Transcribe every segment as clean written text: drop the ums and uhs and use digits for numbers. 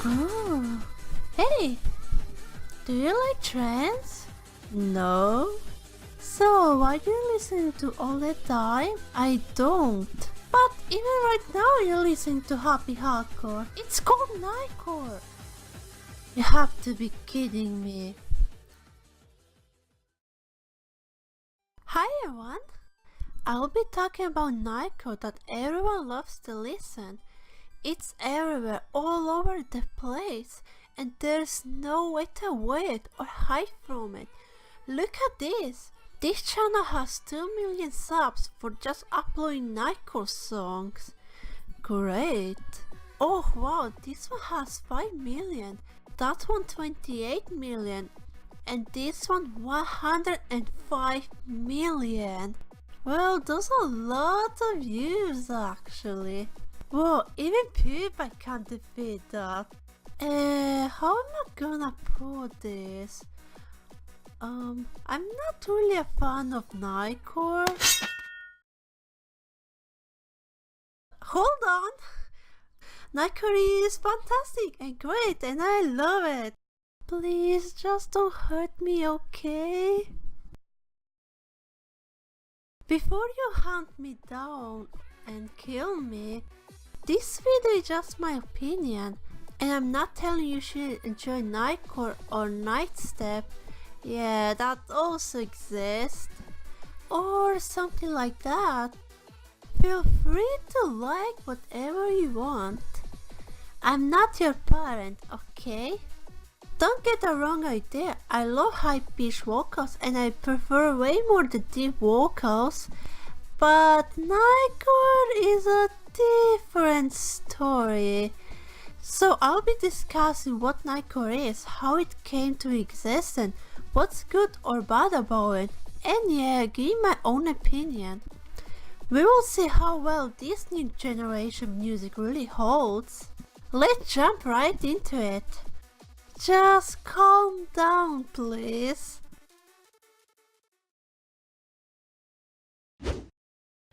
Oh, hey, do you like trance? No? So, why do you listen to all the time? I don't. But even right now you're listening to happy hardcore. It's called Nightcore. You have to be kidding me. Hi everyone. I'll be talking about Nightcore that everyone loves to listen. It's everywhere, all over the place, and there's no way to avoid it or hide from it. Look at this! This channel has 2 million subs for just uploading Nightcore songs. Great! Oh wow, this one has 5 million, that one 28 million, and this one 105 million. Well, those are a lot of views actually. Whoa, even PewDiePie can't defeat that. How am I gonna put this? I'm not really a fan of Nightcore. Hold on! Nightcore is fantastic and great and I love it. Please just don't hurt me, okay? Before you hunt me down and kill me, this video is just my opinion, and I'm not telling you should enjoy Nightcore or Nightstep. Yeah, that also exists. Or something like that. Feel free to like whatever you want. I'm not your parent, okay? Don't get the wrong idea, I love high-pitched vocals and I prefer way more the deep vocals. But Nightcore is a different story. So I'll be discussing what Nightcore is, how it came to exist and what's good or bad about it. And yeah, give my own opinion. We will see how well this new generation music really holds. Let's jump right into it. Just calm down, please.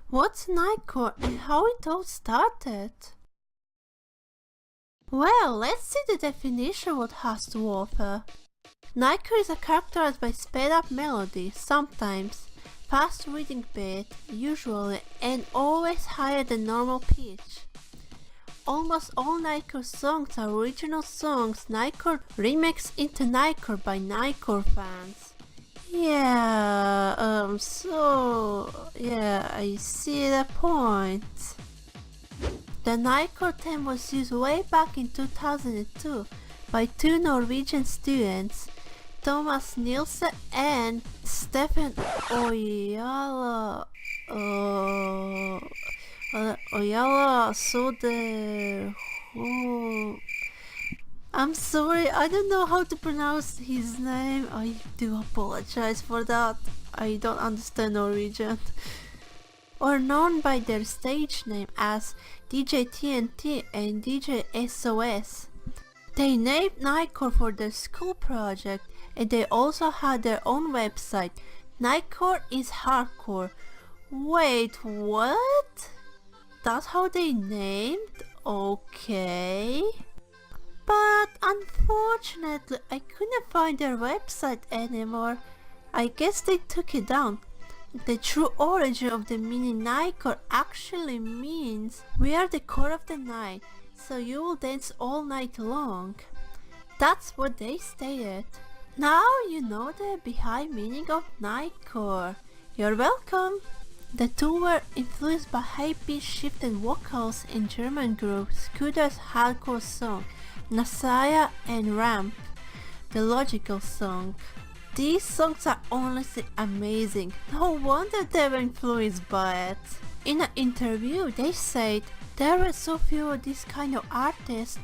What's Nightcore and how it all started? Well, let's see the definition what has to offer. Nightcore is characterized by sped up melody, sometimes, fast reading beat, usually, and always higher than normal pitch. Almost all Nightcore songs are original songs Nightcore remixed into Nightcore by Nightcore fans. Yeah, I see the point. The Nightcore theme was used way back in 2002 by 2 Norwegian students, Thomas Nielsen and Stefan Oyala. I'm sorry, I don't know how to pronounce his name. I do apologize for that. I don't understand Norwegian. Or known by their stage name as DJ TNT and DJ SOS. They named Nightcore for their school project and they also had their own website. Nightcore is hardcore. Wait, what? That's how they named? Okay. But unfortunately I couldn't find their website anymore. I guess they took it down. The true origin of the meaning Nightcore actually means we are the core of the night, so you will dance all night long. That's what they stated. Now you know the behind meaning of Nightcore. You're welcome. The two were influenced by high-pitched shifted vocals in German group Scooter's hardcore song Nasaya and Ramp, the logical song. These songs are honestly amazing, no wonder they were influenced by it. In an interview they said, there were so few of these kind of artists,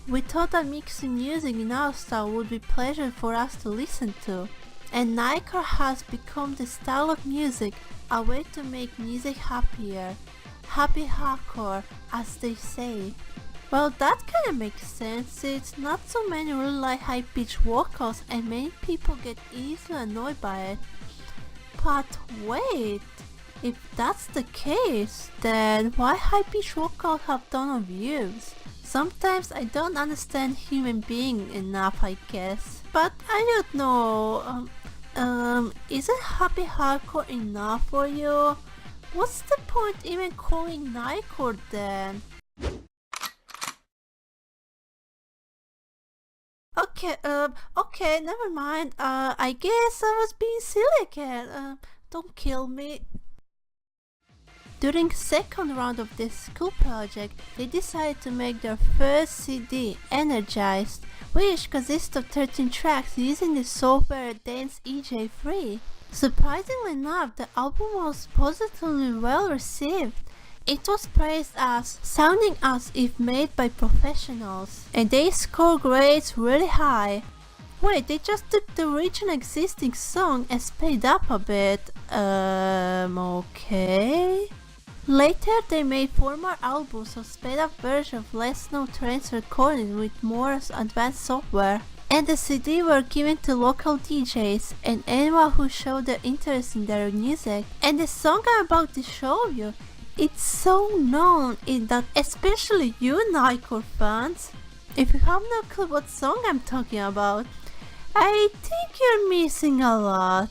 we thought that mixing music in our style would be pleasure for us to listen to. And Nightcore has become the style of music, a way to make music happier. Happy hardcore, as they say. Well, that kinda makes sense, it's not so many really like high-pitched vocals and many people get easily annoyed by it. But wait, if that's the case, then why high-pitched vocals have ton of views? Sometimes I don't understand human being enough, I guess. But I don't know, isn't happy hardcore enough for you? What's the point even calling Nightcore then? Okay, never mind. I guess I was being silly again. Don't kill me. During second round of this school project, they decided to make their first CD, Energized, which consists of 13 tracks using the software Dance EJ3. Surprisingly enough, the album was positively well received. It was praised as sounding as if made by professionals, and they scored grades really high. Wait, they just took the original existing song and sped up a bit. Okay. Later, they made 4 more albums of sped up version of less known trance recordings with more advanced software. And the CD were given to local DJs and anyone who showed their interest in their music. And the song I'm about to show you, it's so known in that especially you Nightcore fans. If you have no clue what song I'm talking about, I think you're missing a lot.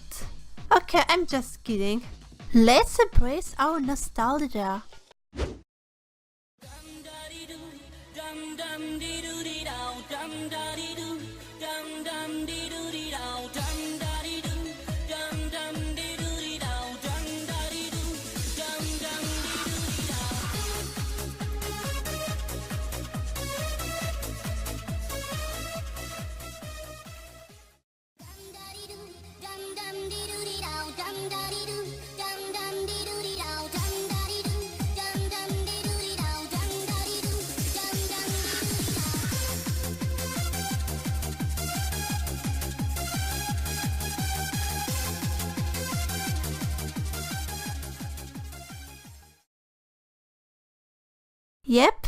Okay, I'm just kidding. Let's embrace our nostalgia. Yep,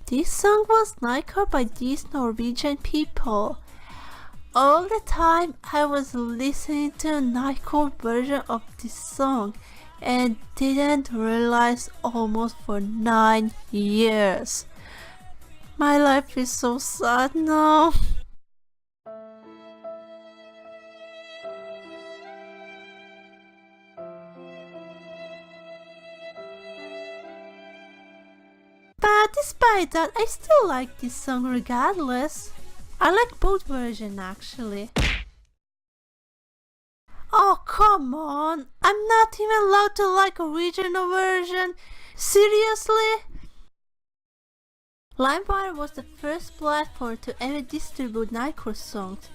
this song was Nighcore by these Norwegian people. All the time I was listening to a Nightcore version of this song and didn't realize almost for 9 years. My life is so sad now. But despite that, I still like this song regardless. I like both versions actually. Oh come on, I'm not even allowed to like original version? Seriously? LimeWire was the first platform to ever distribute Nightcore songs,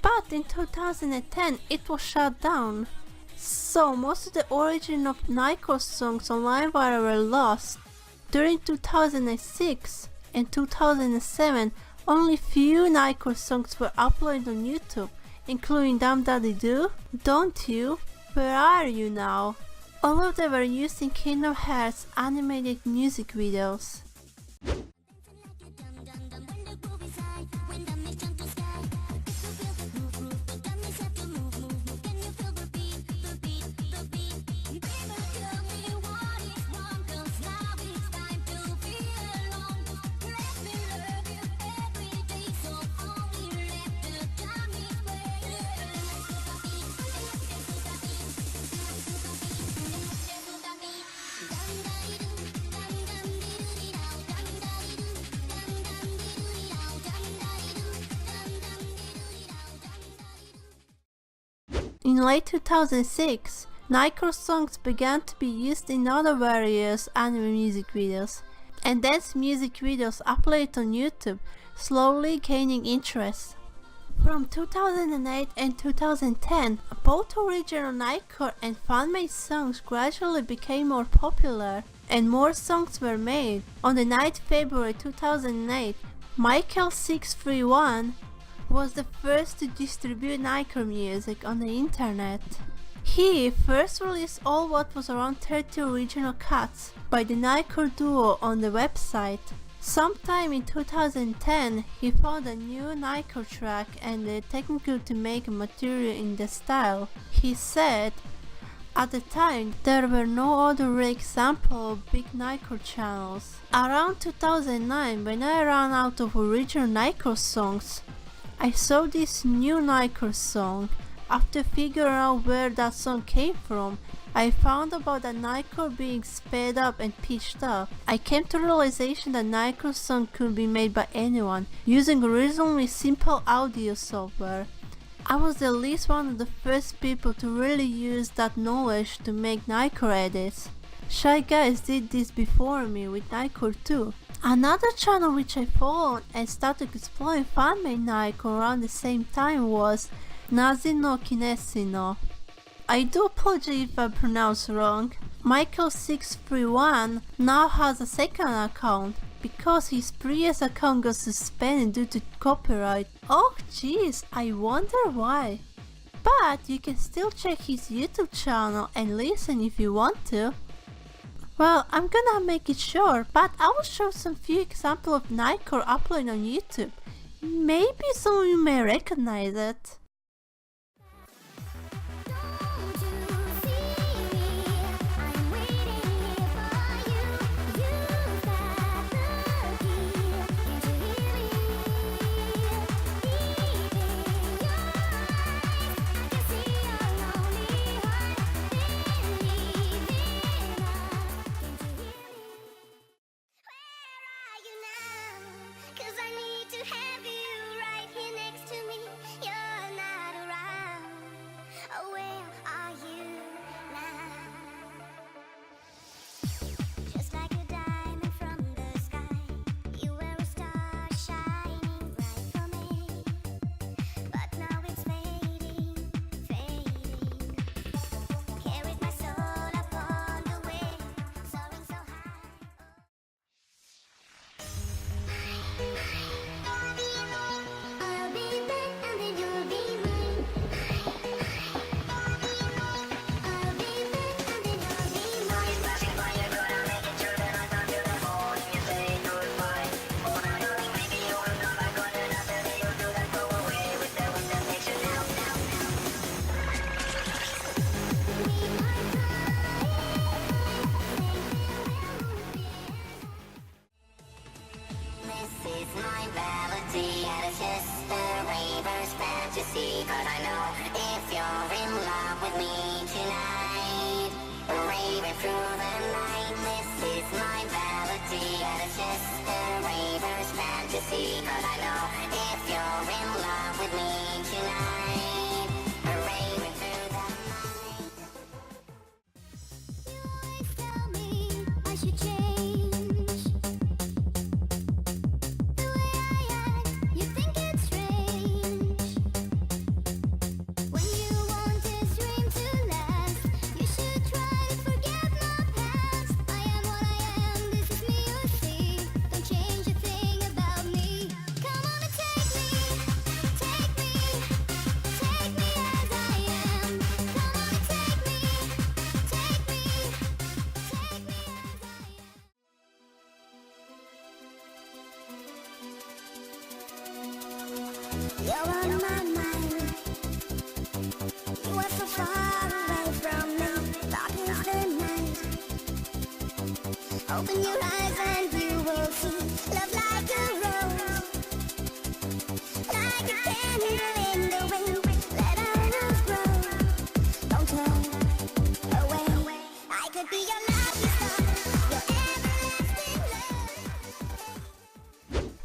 but in 2010 it was shut down. So most of the origin of Nightcore songs on LimeWire were lost. During 2006 and 2007, only few Nightcore songs were uploaded on YouTube, including Dum Daddy Do, Don't You, Where Are You Now? All of them were used in Kingdom Hearts animated music videos. In late 2006, Nightcore songs began to be used in other various anime music videos, and dance music videos uploaded on YouTube, slowly gaining interest. From 2008 and 2010, both original Nightcore and fan-made songs gradually became more popular, and more songs were made. On the 9th February 2008, Michael631 was the first to distribute Nightcore music on the internet. He first released all what was around 30 original cuts by the Nightcore duo on the website. Sometime in 2010, he found a new Nightcore track and the technical to make a material in the style. He said, At the time, there were no other real example of big Nightcore channels. Around 2009, when I ran out of original Nightcore songs, I saw this new Nightcore song. After figuring out where that song came from, I found about the Nightcore being sped up and pitched up. I came to realization that Nightcore song could be made by anyone, using reasonably simple audio software. I was at least one of the first people to really use that knowledge to make Nightcore edits. Shy guys did this before me with Nightcore too. Another channel which I followed and started exploring fan-made Nightcore around the same time was Nazi no Kinesi no. I do apologize if I pronounced wrong. Michael631 now has a second account because his previous account got suspended due to copyright. Oh jeez, I wonder why. But you can still check his YouTube channel and listen if you want to. Well, I'm gonna make it short, but I will show some few examples of Nightcore uploaded on YouTube. Maybe some of you may recognize it. But I know if you're in love with me tonight, raving through the night, this is my melody, and it's just a raver's fantasy. But I know if you're in love with me tonight, raving through the night. You always tell me I should change the way I act. You think it's strange. When you want this dream to last, you should try to forget my past. I am what I am, this is me you see. Don't change a thing about me. Come on and take me as I am. Come on and take me as I am. You're on my mind. You are so far away from me. Dark is the night. Open your eyes and you will see love like a rose, like a candle in the wind. Let our love grow. Don't turn away. I could be your lucky star, your everlasting love.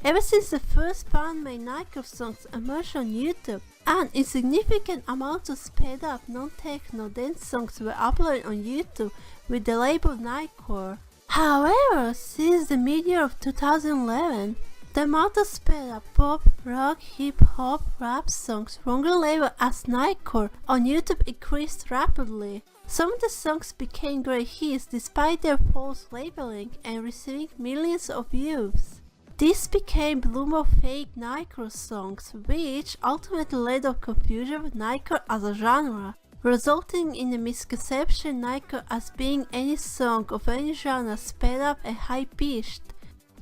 Ever since the first fan-made Nightcore songs emerged on YouTube, and a significant amount of sped up non-techno dance songs were uploaded on YouTube with the label Nightcore. However, since the mid-year of 2011, the amount of sped up pop, rock, hip-hop, rap songs wrongly labeled as Nightcore on YouTube increased rapidly. Some of the songs became great hits despite their false labeling and receiving millions of views. This became bloom of fake Nightcore songs, which ultimately led to confusion with Nightcore as a genre, resulting in the misconception Nightcore as being any song of any genre sped up and high-pitched.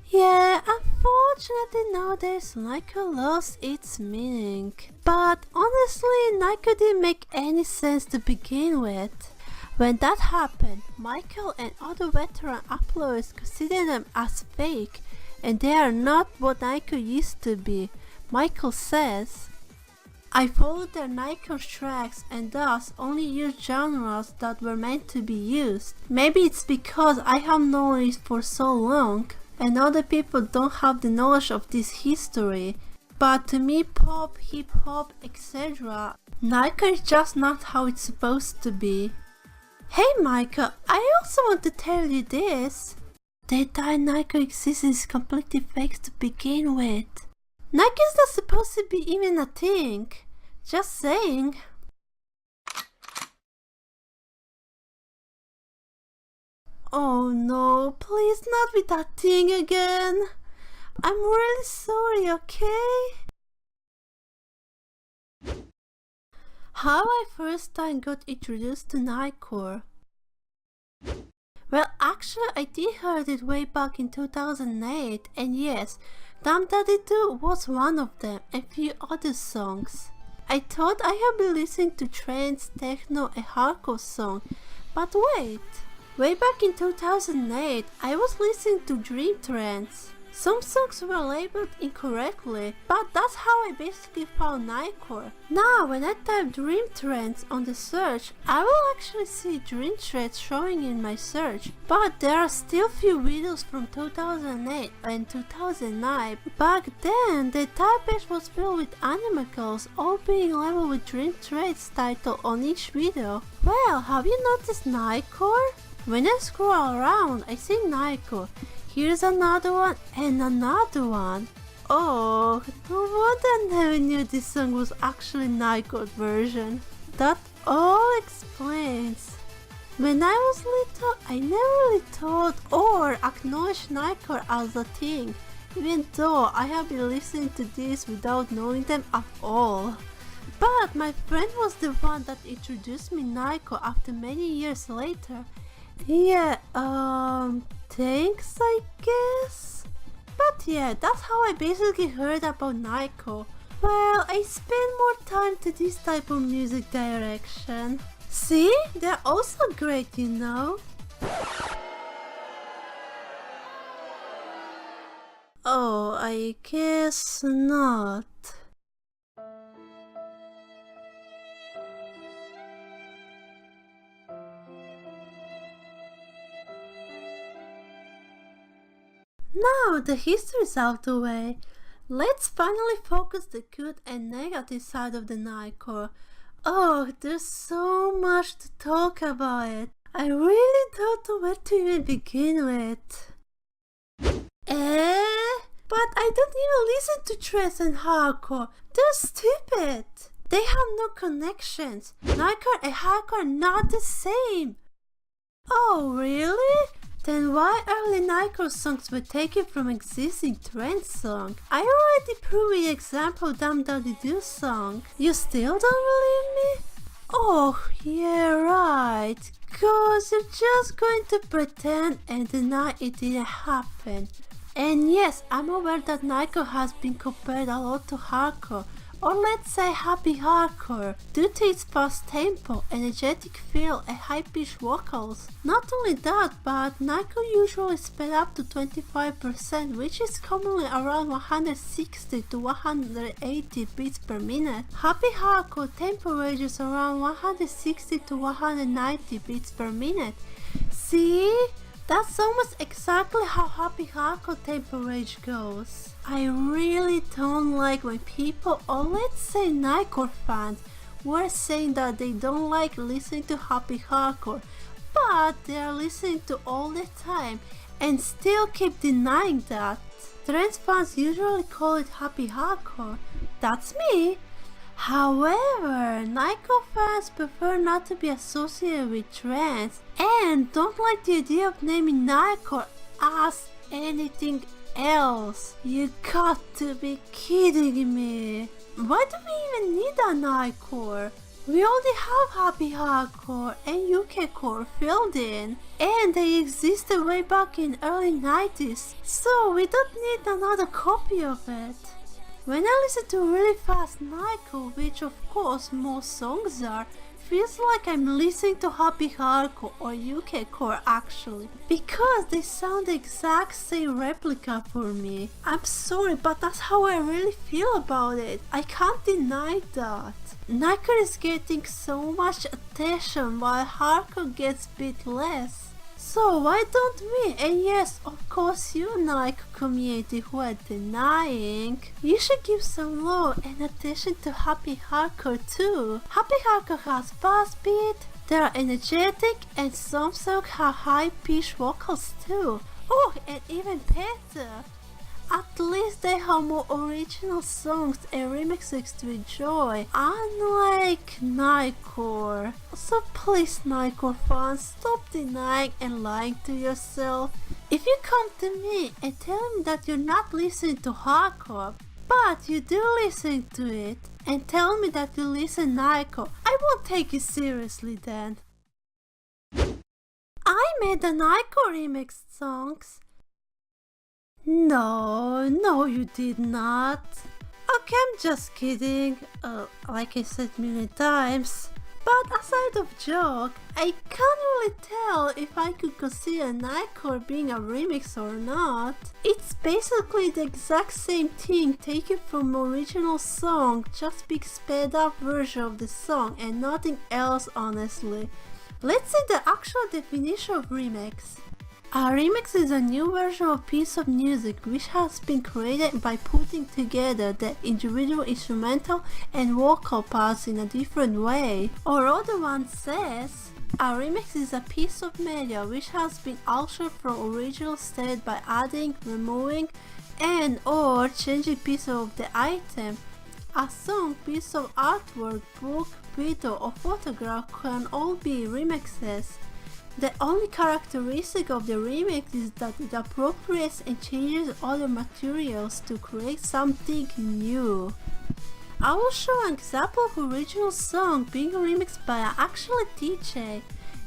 Yeah, unfortunately nowadays Nightcore lost its meaning. But honestly, Nightcore didn't make any sense to begin with. When that happened, Michael and other veteran uploaders consider them as fake, and they are not what Nightcore used to be. Michael says, I followed their Nightcore tracks and thus only used genres that were meant to be used. Maybe it's because I have known it for so long and other people don't have the knowledge of this history. But to me, pop, hip hop, etc., Nightcore is just not how it's supposed to be. Hey Michael, I also want to tell you this. The entire Nightcore existence is completely fake to begin with. Nightcore is not supposed to be even a thing. Just saying. Oh no, please not with that thing again. I'm really sorry, okay? How I first time got introduced to Nightcore. Well, actually I did heard it way back in 2008, and yes, Damn Daddy Do was one of them, and few other songs. I thought I had been listening to trance, techno and hardcore songs, but wait, way back in 2008 I was listening to dream trance. Some songs were labeled incorrectly, but that's how I basically found Nightcore. Now when I type dream trance on the search, I will actually see dream trance showing in my search, but there are still few videos from 2008 and 2009. Back then, the type page was filled with anime girls all being labeled with dream trance title on each video. Well, have you noticed Nightcore? When I scroll around, I see Nightcore. Here's another one and another one. Oh, no wonder I never knew this song was actually Nightcored version. That all explains. When I was little, I never really thought or acknowledged Nightcore as a thing, even though I have been listening to this without knowing them at all. But my friend was the one that introduced me Nightcore after many years later. Yeah, thanks I guess? But yeah, that's how I basically heard about Nightcore. Well, I spend more time to this type of music direction. See? They're also great, you know? Oh, I guess not. Now the history is out the way, let's finally focus the good and negative side of the Nightcore. Oh, there's so much to talk about it. I really don't know where to even begin with. But I don't even listen to trance and hardcore. They're stupid. They have no connections. Nightcore and hardcore are not the same. Oh, really? Then why early Nightcore songs were taken from existing trance songs? I already proved the example Damn Daddy Do song. You still don't believe me? Oh, yeah, right. Cause you're just going to pretend and deny it didn't happen. And yes, I'm aware that Nightcore has been compared a lot to hardcore, or let's say happy hardcore, due to its fast tempo, energetic feel and high-pitched vocals. Not only that, but Nightcore usually sped up to 25%, which is commonly around 160 to 180 beats per minute. Happy hardcore tempo ranges around 160 to 190 beats per minute. See? That's almost exactly how happy hardcore tempo range goes. I really don't like when people, or let's say Nightcore fans, were saying that they don't like listening to happy hardcore, but they are listening to all the time and still keep denying that. Trance fans usually call it happy hardcore. That's me. However, Nightcore fans prefer not to be associated with trance and don't like the idea of naming Nightcore as anything else. You got to be kidding me. Why do we even need a Nightcore? We already have happy hardcore and UK core filled in, and they existed way back in early 90s, so we don't need another copy of it. When I listen to really fast Nightcore, which of course most songs are, feels like I'm listening to happy hardcore or UK core actually, because they sound the exact same replica for me. I'm sorry, but that's how I really feel about it. I can't deny that. Nightcore is getting so much attention while hardcore gets a bit less. So why don't we, and yes, of course you Nightcore community who are denying, you should give some love and attention to happy hardcore too. Happy hardcore has fast beat, they are energetic, and some songs have high pitched vocals too. Oh, and even better, at least they have more original songs and remixes to enjoy, unlike Nightcore. So please Nightcore fans, stop denying and lying to yourself. If you come to me and tell me that you're not listening to hardcore, but you do listen to it, and tell me that you listen Nightcore, I won't take you seriously then. I made the Nightcore remix songs. No, you did not. Okay, I'm just kidding, like I said many times. But aside of joke, I can't really tell if I could consider Nightcore being a remix or not. It's basically the exact same thing taken from original song, just big sped up version of the song and nothing else honestly. Let's see the actual definition of remix. A remix is a new version of a piece of music which has been created by putting together the individual instrumental and vocal parts in a different way. Or other one says, a remix is a piece of media which has been altered from original state by adding, removing, and or changing pieces of the item. A song, piece of artwork, book, video or photograph can all be remixes. The only characteristic of the remix is that it appropriates and changes other materials to create something new. I will show an example of original song being remixed by an actual DJ,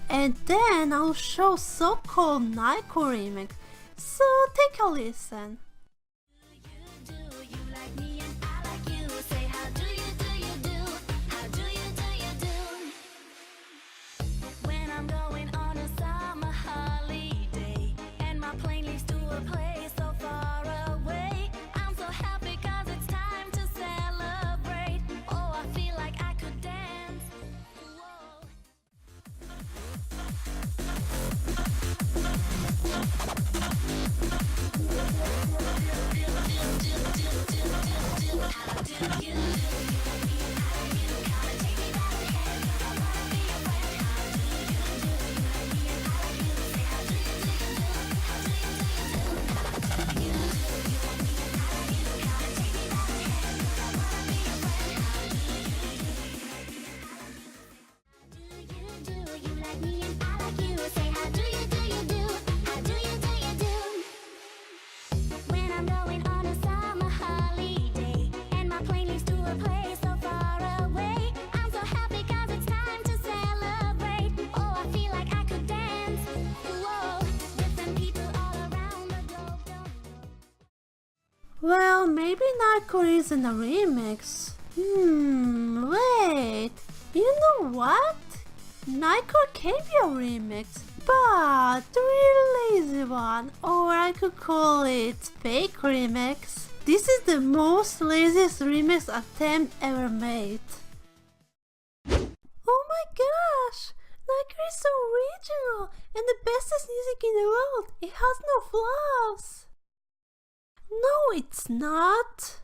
and then I will show so-called Nightcore remix, so take a listen. Well, maybe Nightcore isn't a remix. Wait. You know what? Nightcore can be a remix, but the really lazy one, or I could call it fake remix. This is the most laziest remix attempt ever made. Oh my gosh! Nightcore is so original and the bestest music in the world. It has no flaws. No, it's not.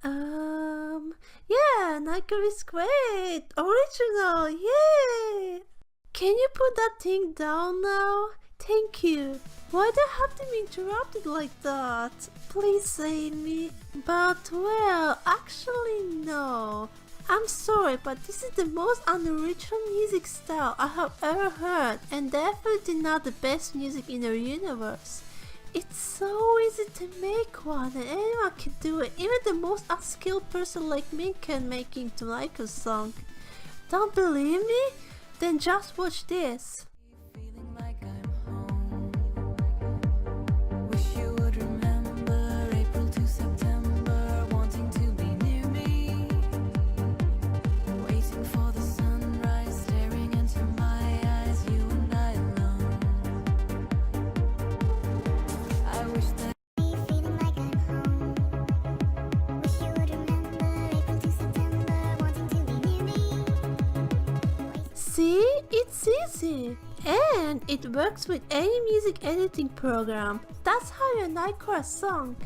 Yeah, Nightcore is great. Original, yay! Can you put that thing down now? Thank you. Why do I have to be interrupted like that? Please save me. But well, actually no. I'm sorry, but this is the most unoriginal music style I have ever heard, and definitely not the best music in the universe. It's so easy to make one and anyone can do it. Even the most unskilled person like me can make into like a song. Don't believe me? Then just watch this. Feeling like I'm home. Wish you would remember April to September, wanting to be near me, waiting for the sun It's easy, and it works with any music editing program. That's how you Nightcore a song.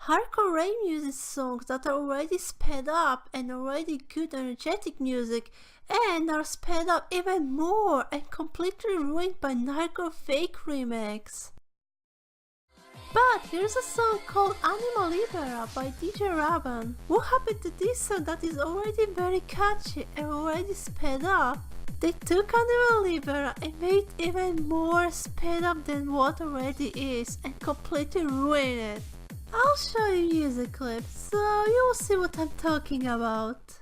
Hardcore rave uses songs that are already sped up and already good energetic music and are sped up even more and completely ruined by Nightcore fake remix. But here's a song called Anima Libera by DJ Raban. What happened to this song that is already very catchy and already sped up? They took Anima Libera and made it even more sped up than what already is and completely ruined it. I'll show you music clips so you'll see what I'm talking about.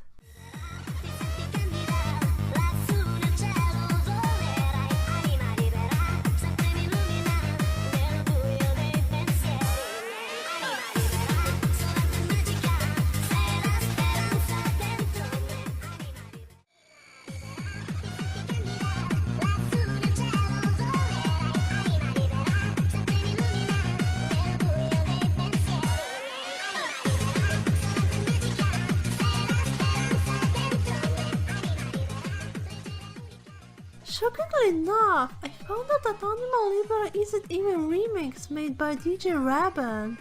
Shockingly enough, I found out that Anima Libera isn't even a remix made by DJ Raban.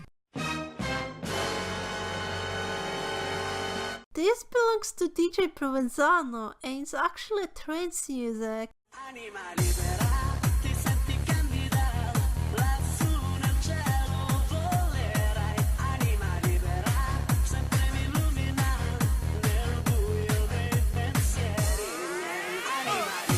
This belongs to DJ Provenzano and it's actually trance music. Anima libera, ti senti candida, lassù nel cielo volerai. Anima libera, sempre mi illumina nel buio dei pensieri miei.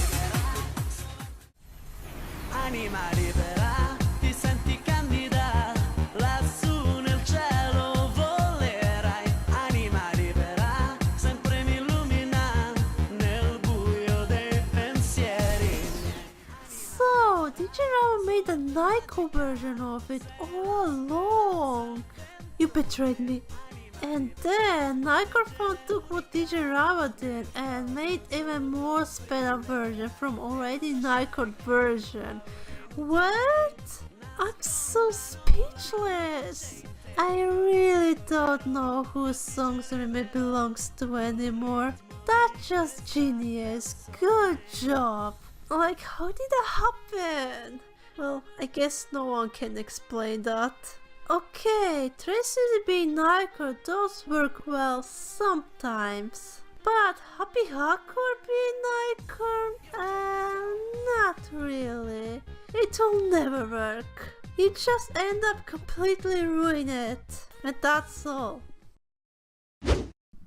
Anima libera, ti senti candida, lassù nel cielo volerai. Anima libera, sempre mi illumina nel buio dei pensieri. So, DJ Raban made a Nighcore version of it all along. You betrayed me. And then Nighcore phone took what DJ Raban did and made even more sped up version from already Nighcore version. What? I'm so speechless. I really don't know whose songs remake belongs to anymore. That's just genius. Good job. Like, how did that happen? Well, I guess no one can explain that. Okay, trance music being Nightcore does work well sometimes. But happy hardcore being Nightcore? Not really. It will never work. You just end up completely ruining it. And that's all.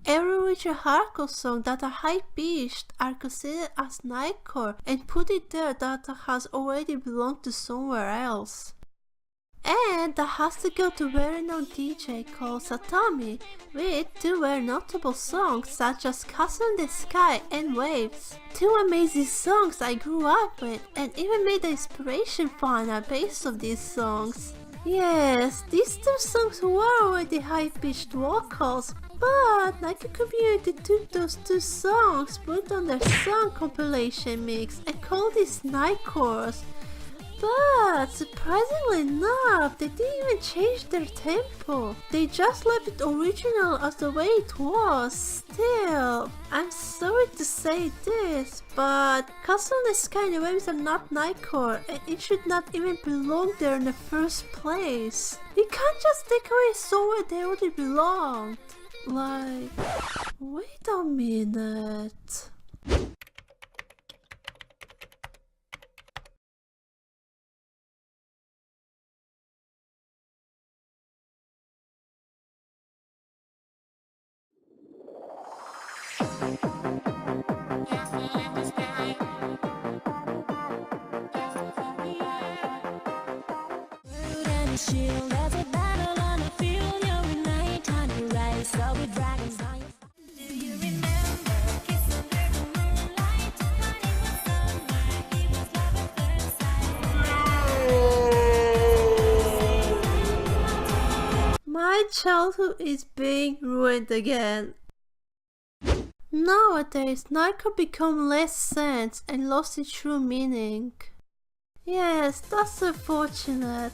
Every original hardcore song that are high-pitched are considered as Nightcore and put it there that has already belonged to somewhere else. And that has to go to a very known DJ called Satomi with two very notable songs such as Castle in the Sky and Waves. Two amazing songs I grew up with and even made the inspiration final based on these songs. Yes, these two songs were already high-pitched vocals, but Nightcore community took those two songs, put on their song compilation mix and called these Nightcores. But surprisingly enough, they didn't even change their tempo. They just left it original as the way it was. Still, I'm sorry to say this, but Castle in the Sky and Waves are not Nightcore and it should not even belong there in the first place. You can't just take away somewhere they already belonged. Like, wait a minute. Shield as a battle on the field, you're in night on the rise, so with dragons on your Do you remember kiss under the moonlight? Honey was somewhere, he was love at first sight. My childhood is being ruined again. Nowadays, Nightcore become less sense and lost its true meaning. Yes, that's unfortunate.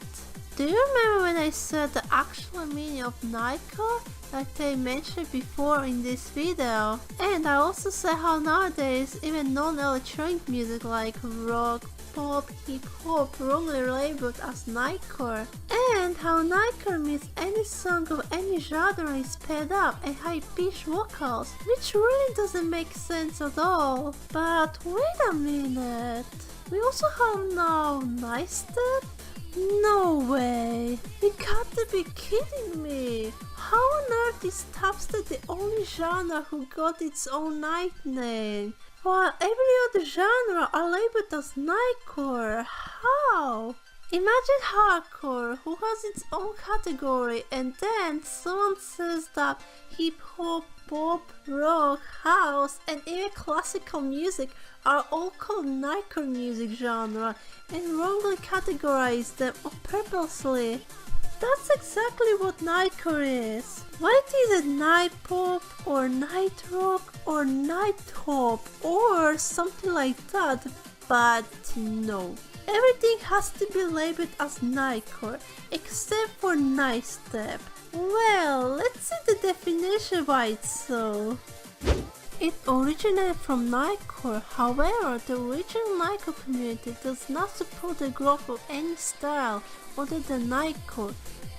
Do you remember when I said the actual meaning of Nightcore that I mentioned before in this video? And I also said how nowadays even non-electronic music like rock, pop, hip-hop wrongly labeled as Nightcore, and how Nightcore means any song of any genre is sped up and high-pitched vocals, which really doesn't make sense at all. But wait a minute, we also have now Nice Step? No way! You got to be kidding me! How on earth is dubstep the only genre who got its own night name, while every other genre are labeled as Nightcore? How? Imagine hardcore, who has its own category, and then someone says that hip hop, pop, rock, house, and even classical music are all called Nightcore music genre and wrongly categorize them purposely. That's exactly what Nightcore is. Why is it night pop or night rock or night hop or something like that? But no. Everything has to be labeled as Nightcore except for Nice Step. Well, let's see the definition why it's so. It originated from Nightcore, however, the original Nightcore community does not support the growth of any style other than Nightcore.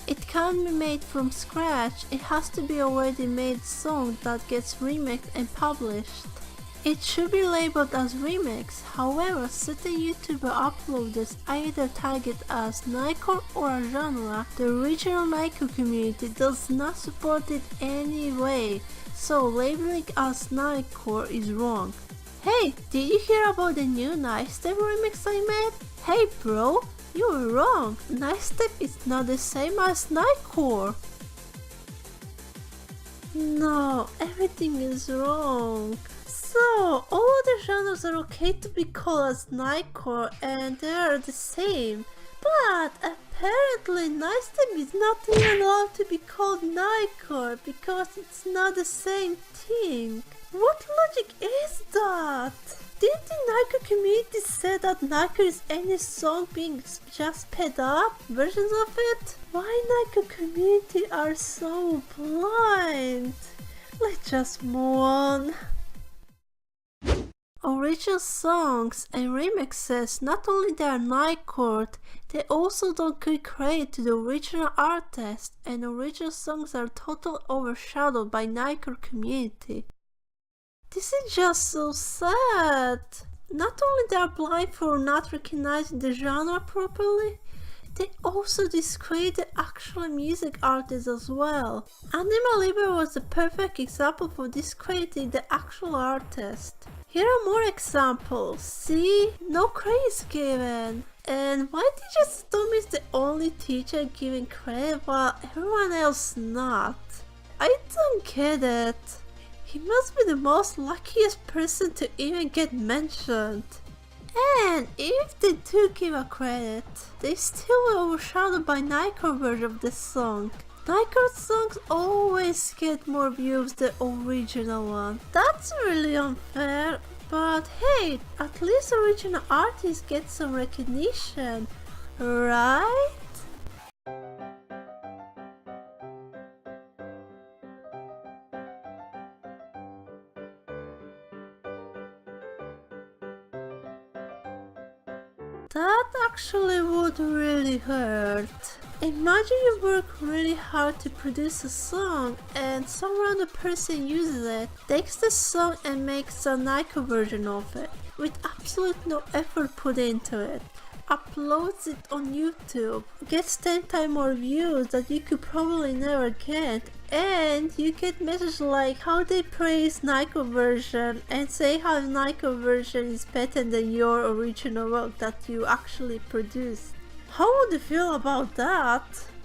It can't be made from scratch, it has to be already made song that gets remixed and published. It should be labeled as remix, however, certain YouTuber uploaders either tag it as Nightcore or a genre. The original Nightcore community does not support it anyway, so labeling as Nightcore is wrong. Hey, did you hear about the new Nice Step remix I made? Hey bro, you were wrong. Nice Step is not the same as Nightcore. No, everything is wrong. So, all other genres are okay to be called as Nightcore and they are the same. But apparently Nice Step is not even allowed to be called Nightcore because it's not the same thing. What logic is that? Didn't the Nightcore community say that Nightcore is any song being just sped up versions of it? Why Nightcore community are so blind? Let's just move on. Original songs and remixes, not only they are Nightcored, they also don't give credit to the original artist, and original songs are totally overshadowed by Nightcore community. This is just so sad. Not only they are blind for not recognizing the genre properly, they also discredit the actual music artists as well. Animal Libre was the perfect example for discrediting the actual artist. Here are more examples. See? No credit is given. And why teacher Storm is the only teacher giving credit while everyone else not? I don't get it. He must be the most luckiest person to even get mentioned. And if they do give a credit, they still were overshadowed by Nighcore version of the song. Nighcore songs always get more views than original one. That's really unfair, but hey, at least original artists get some recognition, right? That actually would really hurt. Imagine you work really hard to produce a song and some random person uses it, takes the song and makes a Nighcore version of it, with absolute no effort put into it, uploads it on YouTube, gets 10 times more views that you could probably never get, and you get messages like how they praise Nighcore version and say how Nighcore version is better than your original work that you actually produced. How would you feel about that?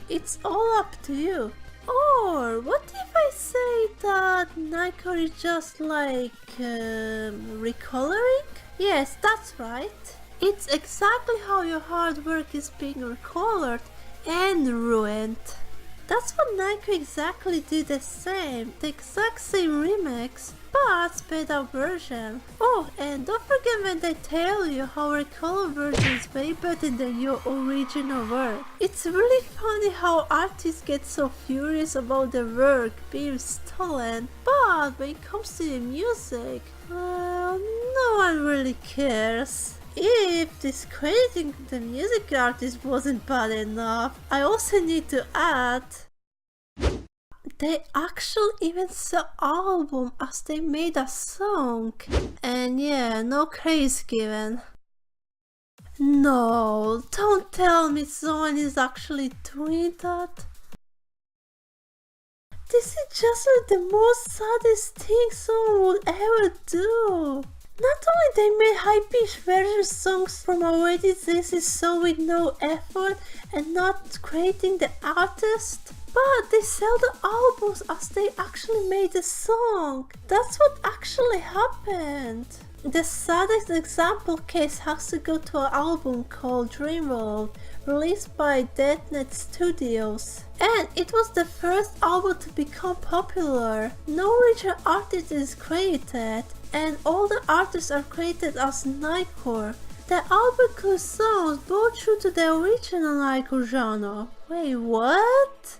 It's all up to you. Or what if I say that Nighcore is just like recoloring? Yes, that's right. It's exactly how your hard work is being recolored and ruined. That's what Nightcore exactly did the same, the exact same remix, but sped up version. Oh, and don't forget when they tell you how a color version is way better than your original work. It's really funny how artists get so furious about their work being stolen, but when it comes to the music, well, no one really cares. If discrediting the music artist wasn't bad enough, I also need to add they actually even saw album as they made a song. And yeah, no praise given. No, don't tell me someone is actually doing that. This is just like the most saddest thing someone would ever do. Not only they made high-pitched version songs from already existing song with no effort and not creating the artist, but they sell the albums as they actually made the song. That's what actually happened. The saddest example case has to go to an album called Dreamworld, released by Deadnet Studios. And it was the first album to become popular. No original artist is credited, and all the artists are credited as Nightcore. The album includes songs both true to the original Nightcore genre. Wait, what?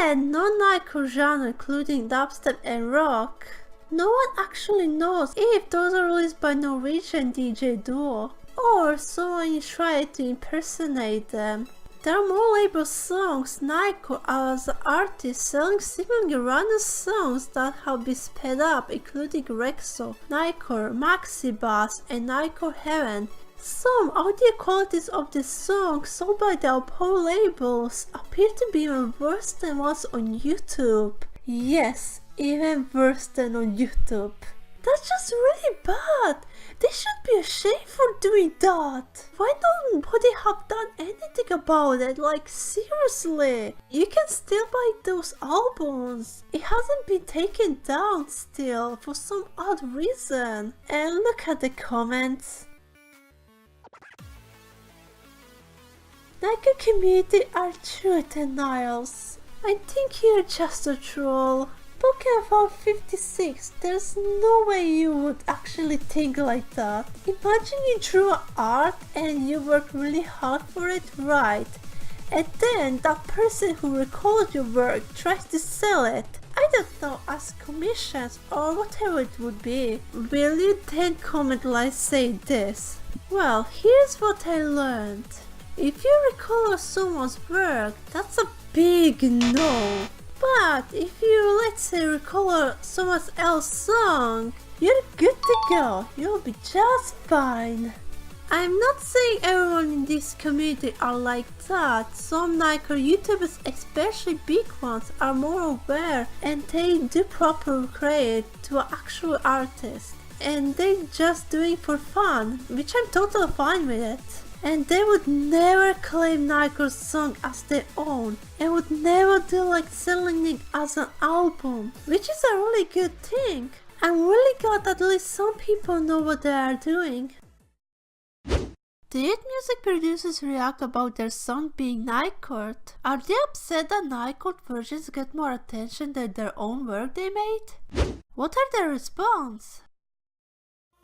And non-Nightcore genre including dubstep and rock. No one actually knows if those are released by Norwegian DJ duo or someone tried to impersonate them. There are more label songs Nightcore as artists selling seemingly random songs that have been sped up, including Rexo, Nightcore, Maxi Bass, and Nightcore Heaven. Some audio qualities of the songs sold by the Apollo labels appear to be even worse than what's on YouTube. Yes, even worse than on YouTube. That's just really bad. They should be ashamed for doing that. Why don't nobody have done anything about it? Like seriously, you can still buy those albums. It hasn't been taken down still for some odd reason. And look at the comments. Nightcore community are true denials. I think you're just a troll. Spoken about 56, there's no way you would actually think like that. Imagine you drew art and you worked really hard for it, right? And then that person who recorded your work tries to sell it. I don't know, as commissions or whatever it would be. Will you then comment like say this? Well, here's what I learned. If you recolor someone's work, that's a big no. But if you, let's say, recolor someone else's song, you're good to go. You'll be just fine. I'm not saying everyone in this community are like that. Some Nightcore YouTubers, especially big ones, are more aware and they do proper credit to an actual artist. And they just do it for fun, which I'm totally fine with it. And they would never claim Nightcore's song as their own and would never do like selling it as an album, which is a really good thing. I'm really glad that at least some people know what they are doing. Did music producers react about their song being Nightcored? Are they upset that Nightcored versions get more attention than their own work they made? What are their response?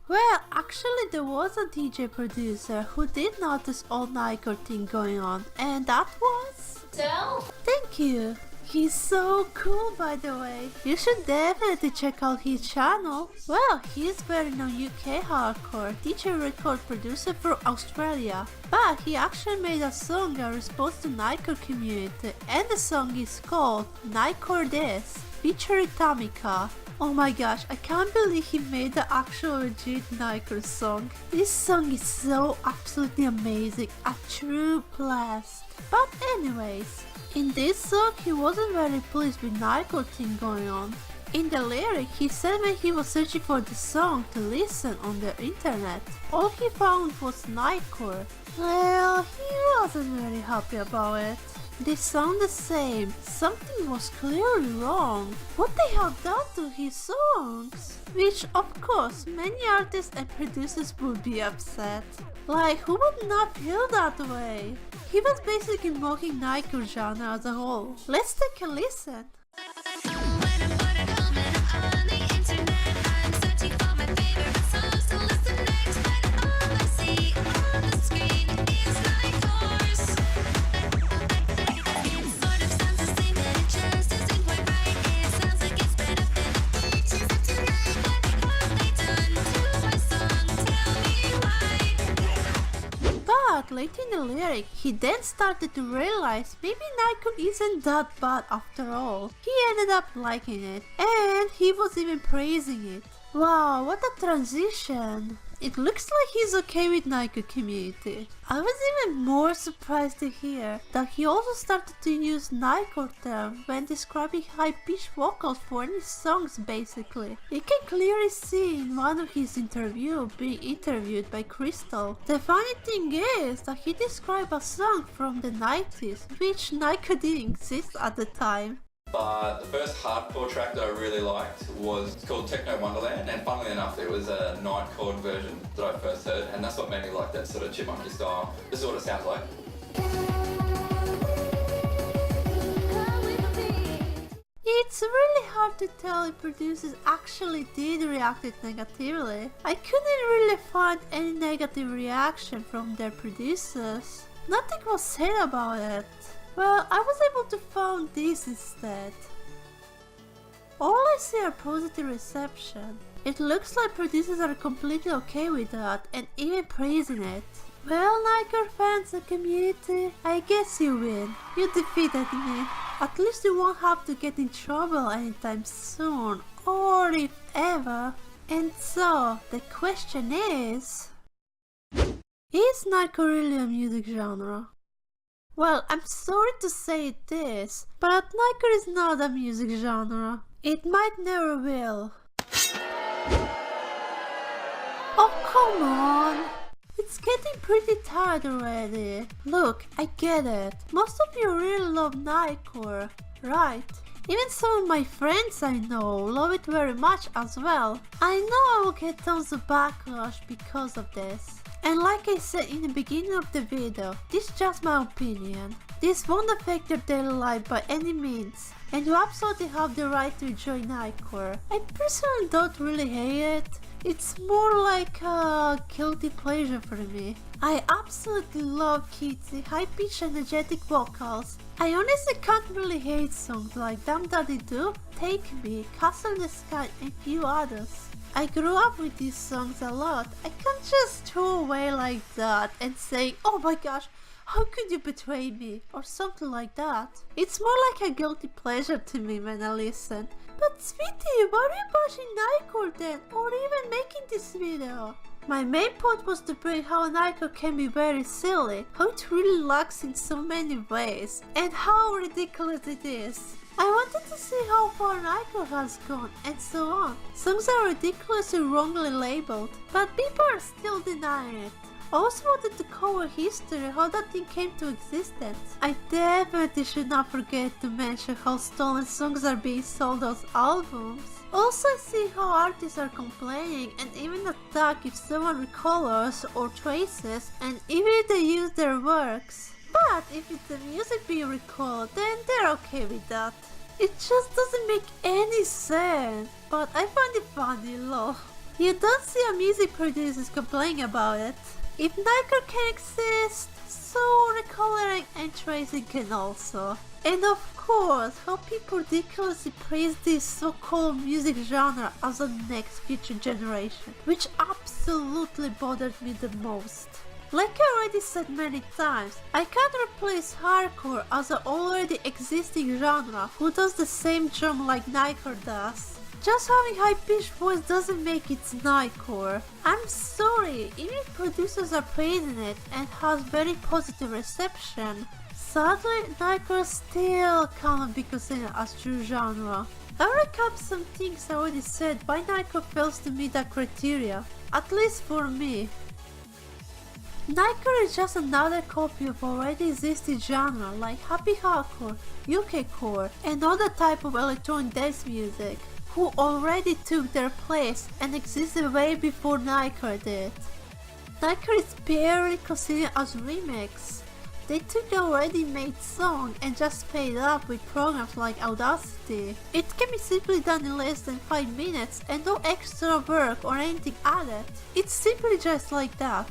Well, actually there was a DJ producer who did notice all Nightcore thing going on, and that was... Del? Thank you! He's so cool, by the way. You should definitely check out his channel. Well, he's very known UK hardcore DJ record producer from Australia, but he actually made a song in response to Nightcore community, and the song is called Nightcore This, featuring Tamika. Oh my gosh, I can't believe he made the actual legit Nightcore song. This song is so absolutely amazing, a true blast. But anyways, in this song he wasn't very pleased with Nightcore thing going on. In the lyric, he said when he was searching for the song to listen on the internet, all he found was Nightcore. Well, he wasn't very happy about it. They sound the same, something was clearly wrong. What they have done to his songs? Which of course many artists and producers would be upset. Like, who would not feel that way? He was basically mocking Nightcore genre as a whole. Let's take a listen. When I'm bored at home and I'm on the internet, I'm searching for my favorite songs to listen next. But all I see on the screen is Nightcores. It sort of sounds the same, but it just isn't quite right. It sounds like it's better than the bitches of tonight. What have they done to my song? Tell me why. But late in the lyric, he then started to realize maybe Nightcore isn't that bad after all. He ended up liking it, and he was even praising it. Wow, what a transition! It looks like he's okay with Nightcore community. I was even more surprised to hear that he also started to use Nightcore term when describing high-pitched vocals for any songs basically. You can clearly see in one of his interviews being interviewed by Crystal. The funny thing is that he described a song from the 90s which Nightcore didn't exist at the time. But the first hardcore track that I really liked was called Techno Wonderland, and funnily enough it was a Nightcored version that I first heard, and that's what made me like that sort of chipmunky style. This is what it sounds like. It's really hard to tell if producers actually did react it negatively. I couldn't really find any negative reaction from their producers. Nothing was said about it. Well, I was able to find this instead. All I see are positive reception. It looks like producers are completely okay with that and even praising it. Well, Nightcore fans and community, I guess you win. You defeated me. At least you won't have to get in trouble anytime soon, or if ever. And so, the question is Nightcore really a music genre? Well, I'm sorry to say it is, but Nightcore is not a music genre. It might never will. Oh, come on! It's getting pretty tired already. Look, I get it. Most of you really love Nightcore, right? Even some of my friends I know love it very much as well. I know I will get tons of backlash because of this. And like I said in the beginning of the video, this is just my opinion. This won't affect your daily life by any means, and you absolutely have the right to enjoy Nightcore. I personally don't really hate it. It's more like a guilty pleasure for me. I absolutely love Kitty, high-pitched energetic vocals. I honestly can't really hate songs like Damn Daddy Do, Take Me, Castle in the Sky and few others. I grew up with these songs a lot. I can't just throw away like that and say, oh my gosh, how could you betray me? Or something like that. It's more like a guilty pleasure to me when I listen. But sweetie, why are you bashing Nightcore then? Or even making this video? My main point was to bring how Nightcore can be very silly, how it really lacks in so many ways, and how ridiculous it is. I wanted to see how far Nightcore has gone, and so on. Songs are ridiculously wrongly labeled, but people are still denying it. I also wanted to cover history, how that thing came to existence. I definitely should not forget to mention how stolen songs are being sold as albums. Also, I see how artists are complaining and even attack if someone recolors or traces, and even if they use their works. But if it's the music being recalled, then they're okay with that. It just doesn't make any sense, but I find it funny, lol. You don't see a music producers complaining about it. If Nightcore can exist, so recoloring and tracing can also. And of course, how people ridiculously praise this so-called music genre as the next future generation, which absolutely bothered me the most. Like I already said many times, I can't replace hardcore as an already existing genre who does the same drum like Nightcore does. Just having high-pitched voice doesn't make it Nightcore. I'm sorry, even if producers are praising it and has very positive reception. Sadly, Nightcore still cannot be considered as true genre. I'll recap some things I already said why Nightcore fails to meet that criteria, at least for me. Nightcore is just another copy of already existing genre like happy hardcore, UK core and other type of electronic dance music, who already took their place and existed way before Nightcore did. Nightcore is barely considered as remix. They took a ready-made song and just sped it up with programs like Audacity. It can be simply done in less than 5 minutes and no extra work or anything added. It's simply just like that.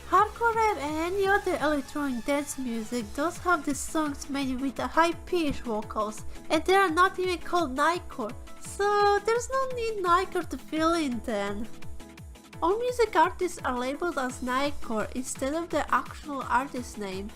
Hardcore rap and any other electronic dance music does have these songs made with a high-pitched vocals, and they are not even called Nightcore, so there's no need Nightcore to fill in then. All music artists are labeled as Nightcore instead of their actual artist name.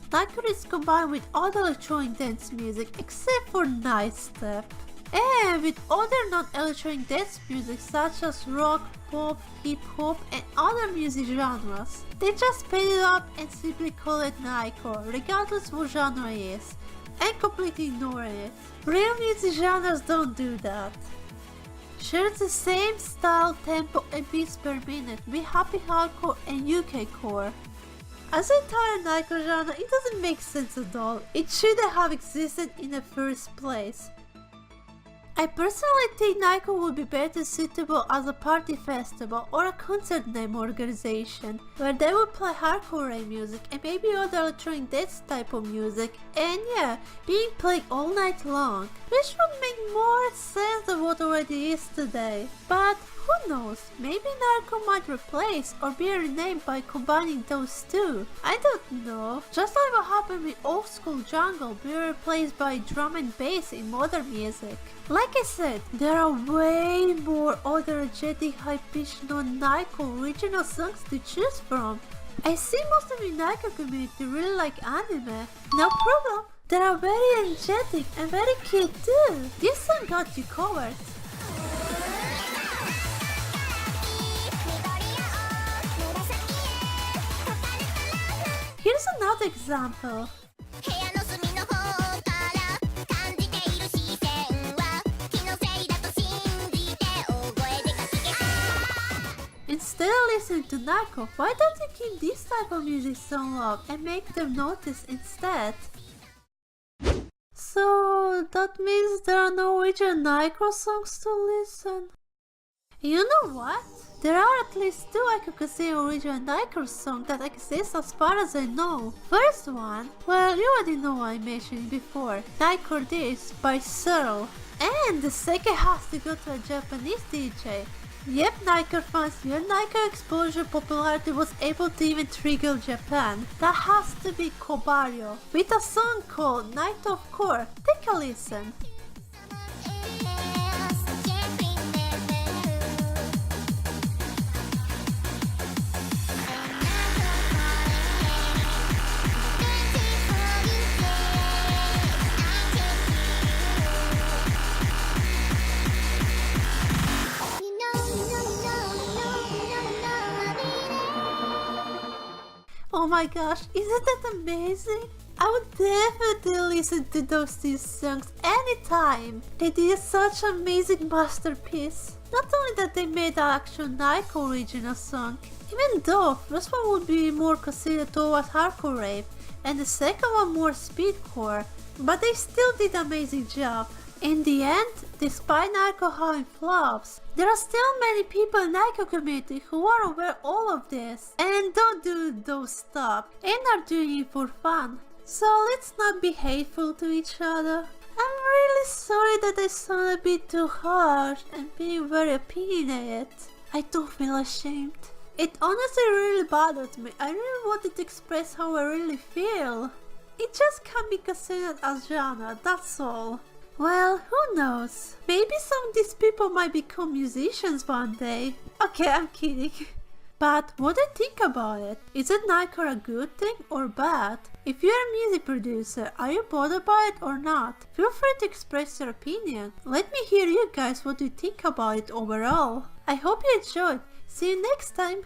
Nightcore is combined with all electronic dance music except for Nightstep, and with other non-electronic dance music such as rock, pop, hip-hop and other music genres. They just sped it up and simply call it Nightcore regardless what genre it is, and completely ignore it. Real music genres don't do that. Shares the same style, tempo and beats per minute with happy hardcore and UK core. As an entire Nightcore genre, it doesn't make sense at all. It shouldn't have existed in the first place. I personally think Nightcore would be better suitable as a party festival or a concert name organization, where they would play hardcore rave music and maybe other electronic dance type of music, and yeah, being played all night long, which would make more sense than what already is today. But who knows, maybe Nightcore might replace or be renamed by combining those two. I don't know, just like what happened with old school jungle being replaced by drum and bass in modern music. Like I said, there are way more other energetic, high-pitched non-Nightcore original songs to choose from. I see most of the Nightcore community really like anime. No problem, they are very energetic and very cute too. This song got you covered. Here's another example. Instead of listening to Nightcore, why don't you keep this type of music so loud and make them notice instead? So that means there are no original Nightcore songs to listen. You know what? There are at least 2 I could consider original Nightcore songs that exist as far as I know. First one, well you already know I mentioned it before, Nightcore This by Searle. And the second has to go to a Japanese DJ. Yep, Nightcore fans, your Nightcore exposure popularity was able to even trigger Japan. That has to be Kobaryo, with a song called Night of Core. Take a listen. Oh my gosh, isn't that amazing? I would definitely listen to those 2 songs anytime. They did such an amazing masterpiece. Not only that they made an actual Nightcore original song, even though first one would be more considered towards hardcore rave and the second one more speedcore, but they still did an amazing job. In the end, despite Nightcore having flops, there are still many people in the Nightcore community who are aware of all of this and don't do those stuff and are doing it for fun. So let's not be hateful to each other. I'm really sorry that I sound a bit too harsh and being very opinionated. I don't feel ashamed. It honestly really bothered me. I really wanted to express how I really feel. It just can't be considered as genre, that's all. Well, who knows? Maybe some of these people might become musicians one day. Okay, I'm kidding. But what do you think about it? Is it Nightcore a good thing or bad? If you're a music producer, are you bothered by it or not? Feel free to express your opinion. Let me hear you guys what you think about it overall. I hope you enjoyed. See you next time.